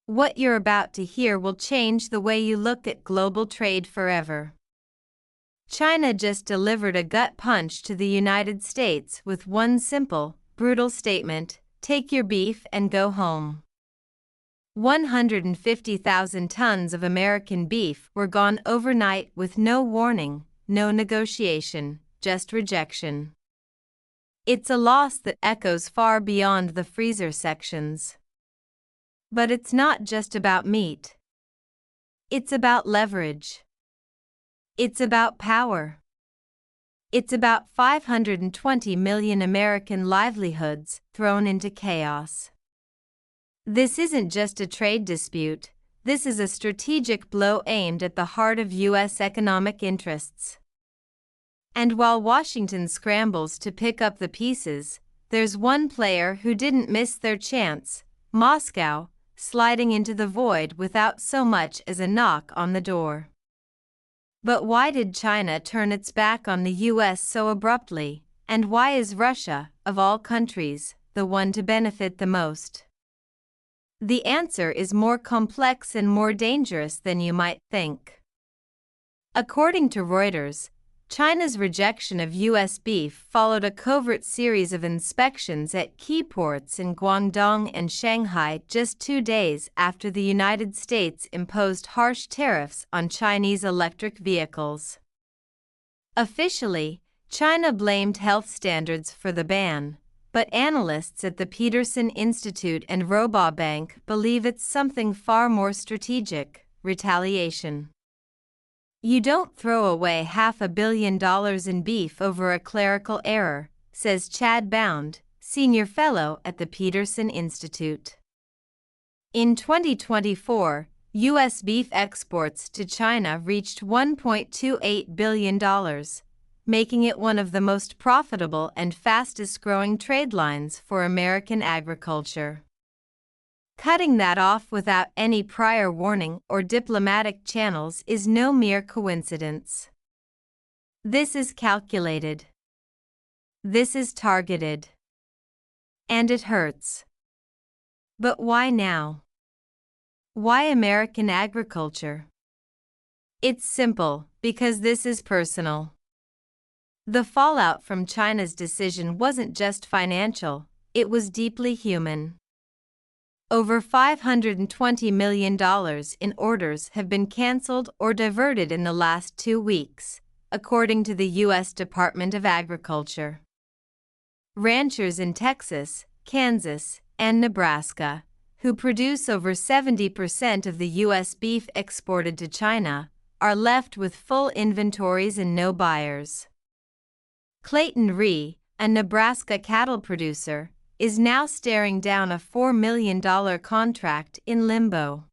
What you're about to hear will change the way you look at global trade forever. China just delivered a gut punch to the United States with one simple, brutal statement: take your beef and go home. 150,000 tons of American beef were gone overnight with no warning, no negotiation, just rejection. It's a loss that echoes far beyond the freezer sections. But it's not just about meat. It's about leverage. It's about power. It's about 520 million American livelihoods thrown into chaos. This isn't just a trade dispute, this is a strategic blow aimed at the heart of U.S. economic interests. And while Washington scrambles to pick up the pieces, there's one player who didn't miss their chance: Moscow, sliding into the void without so much as a knock on the door. But why did China turn its back on the U.S. so abruptly, and why is Russia, of all countries, the one to benefit the most? The answer is more complex and more dangerous than you might think. According to Reuters, China's rejection of U.S. beef followed a covert series of inspections at key ports in Guangdong and Shanghai just 2 days after the United States imposed harsh tariffs on Chinese electric vehicles. Officially, China blamed health standards for the ban, but analysts at the Peterson Institute and Rabobank believe it's something far more strategic: retaliation. You don't throw away $500 million in beef over a clerical error, says Chad Bound, senior fellow at the Peterson Institute. In 2024, U.S. beef exports to China reached $1.28 billion, making it one of the most profitable and fastest-growing trade lines for American agriculture. Cutting that off without any prior warning or diplomatic channels is no mere coincidence. This is calculated. This is targeted. And it hurts. But why now? Why American agriculture? It's simple: because this is personal. The fallout from China's decision wasn't just financial, it was deeply human. Over $520 million in orders have been canceled or diverted in the last 2 weeks, according to the U.S. Department of Agriculture. Ranchers in Texas, Kansas, and Nebraska, who produce over 70% of the U.S. beef exported to China, are left with full inventories and no buyers. Clayton Ree, a Nebraska cattle producer, is now staring down a $4 million contract in limbo.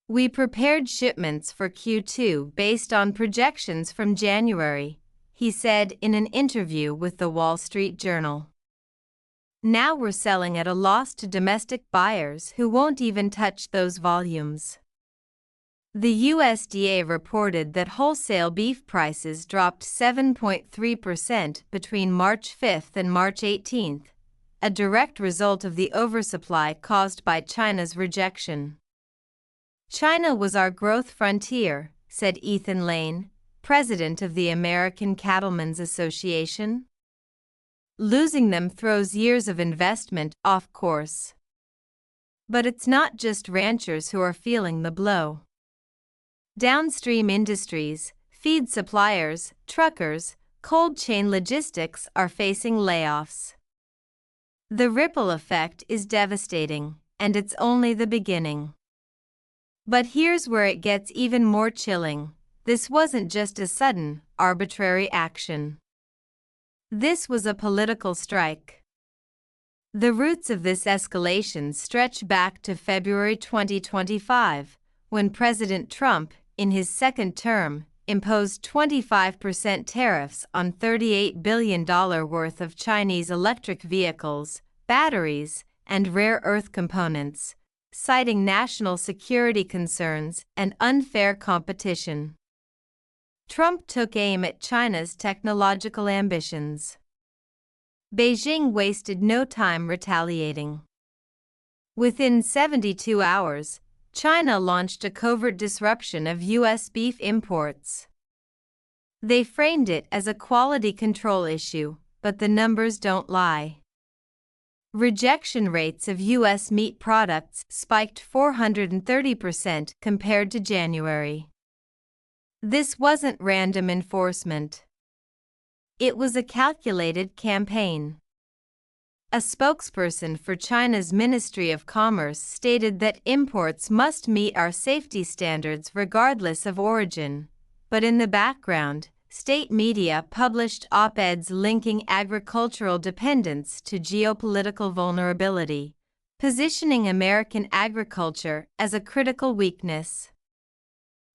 We prepared shipments for Q2 based on projections from January, he said in an interview with the Wall Street Journal. Now we're selling at a loss to domestic buyers who won't even touch those volumes. The USDA reported that wholesale beef prices dropped 7.3% between March 5th and March 18th, a direct result of the oversupply caused by China's rejection. China was our growth frontier, said Ethan Lane, president of the American Cattlemen's Association. Losing them throws years of investment off course. But it's not just ranchers who are feeling the blow. Downstream industries, feed suppliers, truckers, cold chain logistics are facing layoffs. The ripple effect is devastating, and it's only the beginning. But here's where it gets even more chilling: this wasn't just a sudden, arbitrary action. This was a political strike. The roots of this escalation stretch back to February 2025, when President Trump, in his second term, imposed 25% tariffs on $38 billion worth of Chinese electric vehicles, batteries, and rare earth components, citing national security concerns and unfair competition. Trump took aim at China's technological ambitions. Beijing wasted no time retaliating. Within 72 hours, China launched a covert disruption of U.S. beef imports. They framed it as a quality control issue, but the numbers don't lie. Rejection rates of U.S. meat products spiked 430% compared to January. This wasn't random enforcement. It was a calculated campaign. A spokesperson for China's Ministry of Commerce stated that imports must meet our safety standards regardless of origin, but in the background, state media published op-eds linking agricultural dependence to geopolitical vulnerability, positioning American agriculture as a critical weakness.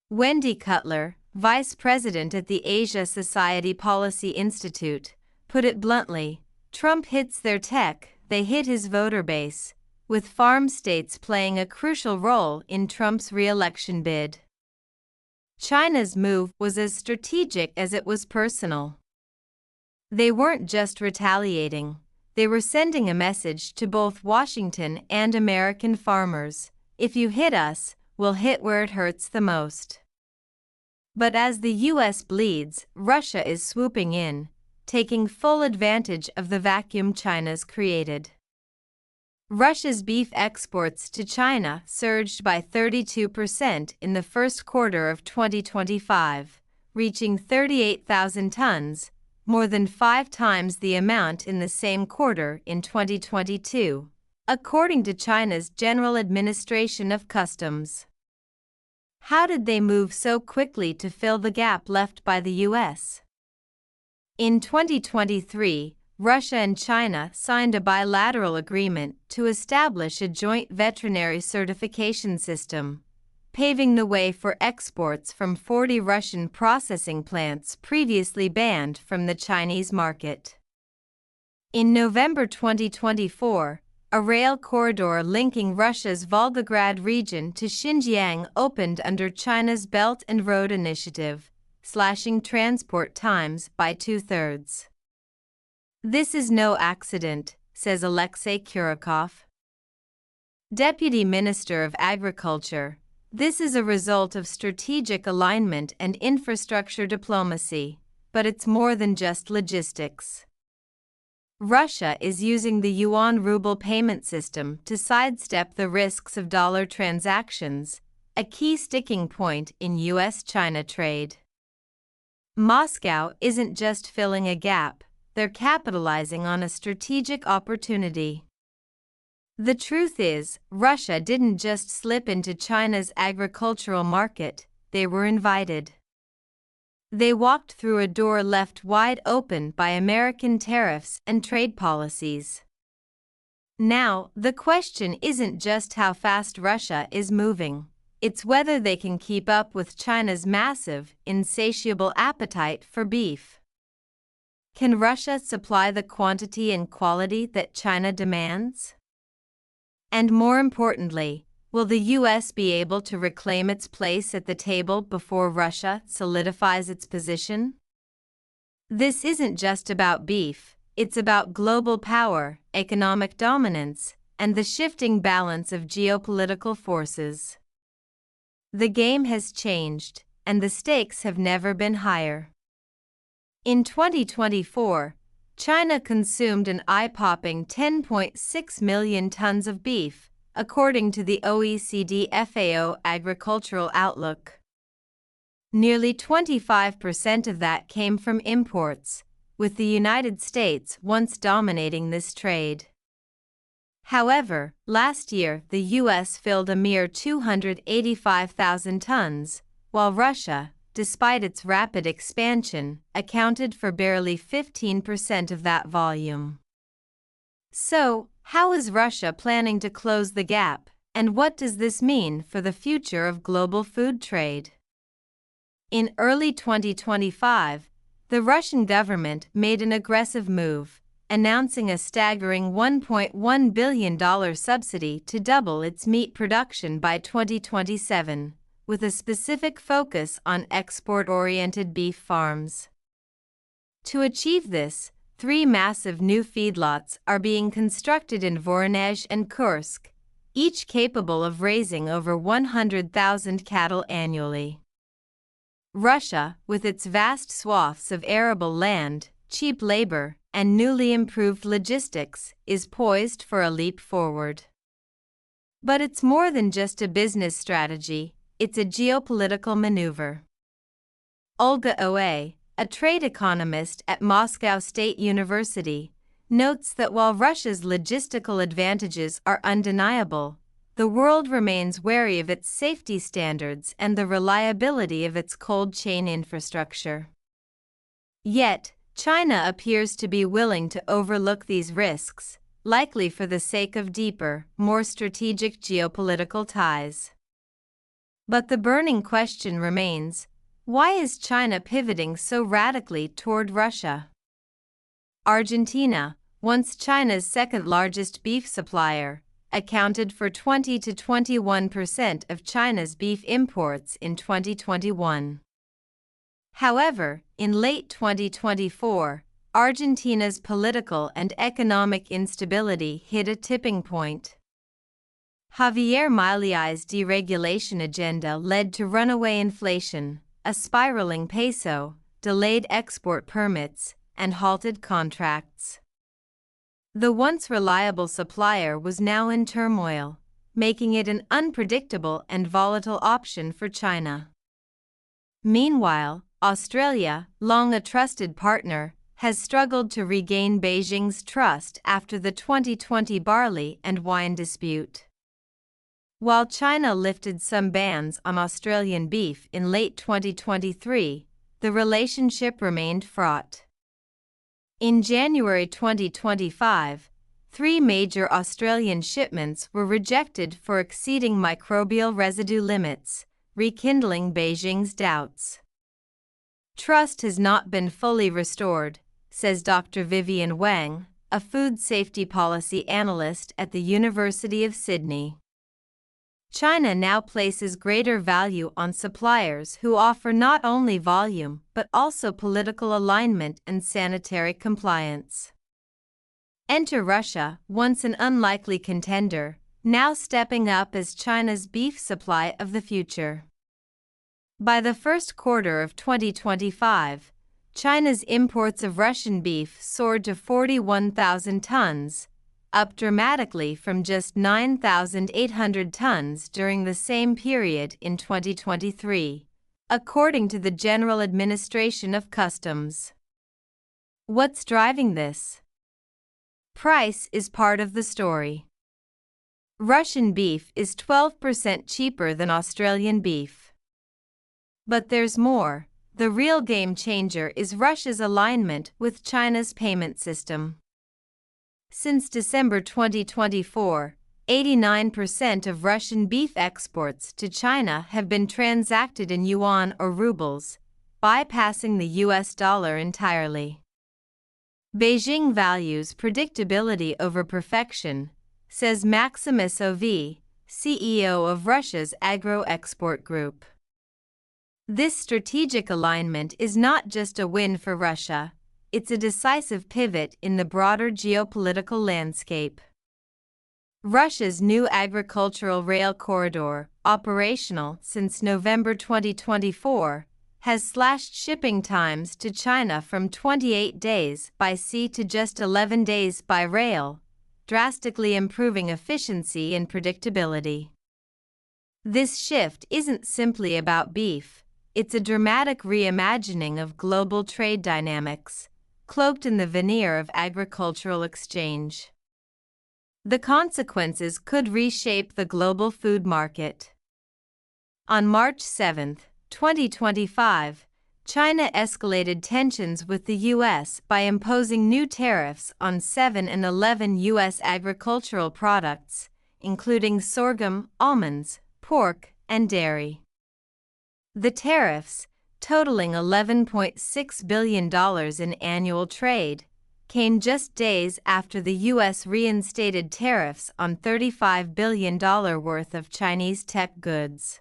Wendy Cutler, vice president at the Asia Society Policy Institute, put it bluntly: Trump hits their tech, they hit his voter base, with farm states playing a crucial role in Trump's re-election bid. China's move was as strategic as it was personal. They weren't just retaliating, they were sending a message to both Washington and American farmers: if you hit us, we'll hit where it hurts the most. But as the U.S. bleeds, Russia is swooping in, taking full advantage of the vacuum China's created. Russia's beef exports to China surged by 32% in the first quarter of 2025, reaching 38,000 tons, more than 5 times the amount in the same quarter in 2022, according to China's General Administration of Customs. How did they move so quickly to fill the gap left by the U.S.? In 2023, Russia and China signed a bilateral agreement to establish a joint veterinary certification system, paving the way for exports from 40 Russian processing plants previously banned from the Chinese market. In November 2024, a rail corridor linking Russia's Volgograd region to Xinjiang opened under China's Belt and Road Initiative, slashing transport times by 2/3. This is no accident, says Alexei Kurikov, Deputy Minister of Agriculture. This is a result of strategic alignment and infrastructure diplomacy, but it's more than just logistics. Russia is using the yuan-ruble payment system to sidestep the risks of dollar transactions, a key sticking point in U.S.-China trade. Moscow isn't just filling a gap, they're capitalizing on a strategic opportunity. The truth is, Russia didn't just slip into China's agricultural market, they were invited. They walked through a door left wide open by American tariffs and trade policies. Now, the question isn't just how fast Russia is moving, it's whether they can keep up with China's massive, insatiable appetite for beef. Can Russia supply the quantity and quality that China demands? And more importantly, will the U.S. be able to reclaim its place at the table before Russia solidifies its position? This isn't just about beef, it's about global power, economic dominance, and the shifting balance of geopolitical forces. The game has changed, and the stakes have never been higher. In 2024, China consumed an eye-popping 10.6 million tons of beef, according to the OECD FAO Agricultural Outlook. Nearly 25% of that came from imports, with the United States once dominating this trade. However, last year the U.S. filled a mere 285,000 tons, while Russia, despite its rapid expansion, accounted for barely 15% of that volume. So, how is Russia planning to close the gap, and what does this mean for the future of global food trade? In early 2025, the Russian government made an aggressive move, announcing a staggering $1.1 billion subsidy to double its meat production by 2027. With a specific focus on export-oriented beef farms. To achieve this, 3 massive new feedlots are being constructed in Voronezh and Kursk, each capable of raising over 100,000 cattle annually. Russia, with its vast swaths of arable land, cheap labor, and newly improved logistics, is poised for a leap forward. But it's more than just a business strategy, it's a geopolitical maneuver. Olga Oe, a trade economist at Moscow State University, notes that while Russia's logistical advantages are undeniable, the world remains wary of its safety standards and the reliability of its cold chain infrastructure. Yet, China appears to be willing to overlook these risks, likely for the sake of deeper, more strategic geopolitical ties. But the burning question remains, why is China pivoting so radically toward Russia? Argentina, once China's second-largest beef supplier, accounted for 20 to 21% of China's beef imports in 2021. However, in late 2024, Argentina's political and economic instability hit a tipping point. Javier Milei's deregulation agenda led to runaway inflation, a spiraling peso, delayed export permits, and halted contracts. The once reliable supplier was now in turmoil, making it an unpredictable and volatile option for China. Meanwhile, Australia, long a trusted partner, has struggled to regain Beijing's trust after the 2020 barley and wine dispute. While China lifted some bans on Australian beef in late 2023, the relationship remained fraught. In January 2025, 3 major Australian shipments were rejected for exceeding microbial residue limits, rekindling Beijing's doubts. Trust has not been fully restored, says Dr. Vivian Wang, a food safety policy analyst at the University of Sydney. China now places greater value on suppliers who offer not only volume but also political alignment and sanitary compliance. Enter Russia, once an unlikely contender, now stepping up as China's beef supply of the future. By the first quarter of 2025, China's imports of Russian beef soared to 41,000 tons, up dramatically from just 9,800 tons during the same period in 2023, according to the General Administration of Customs. What's driving this? Price is part of the story. Russian beef is 12% cheaper than Australian beef. But there's more. The real game changer is Russia's alignment with China's payment system. Since December 2024, 89% of Russian beef exports to China have been transacted in yuan or rubles, bypassing the US dollar entirely. Beijing values predictability over perfection, says Maximus Ov, CEO of Russia's agro-export group. This strategic alignment is not just a win for Russia, it's a decisive pivot in the broader geopolitical landscape. Russia's new agricultural rail corridor, operational since November 2024, has slashed shipping times to China from 28 days by sea to just 11 days by rail, drastically improving efficiency and predictability. This shift isn't simply about beef. It's a dramatic reimagining of global trade dynamics, cloaked in the veneer of agricultural exchange. The consequences could reshape the global food market. On March 7, 2025, China escalated tensions with the U.S. by imposing new tariffs on 7 and 11 U.S. agricultural products, including sorghum, almonds, pork, and dairy. The tariffs, totaling $11.6 billion in annual trade, came just days after the U.S. reinstated tariffs on $35 billion worth of Chinese tech goods.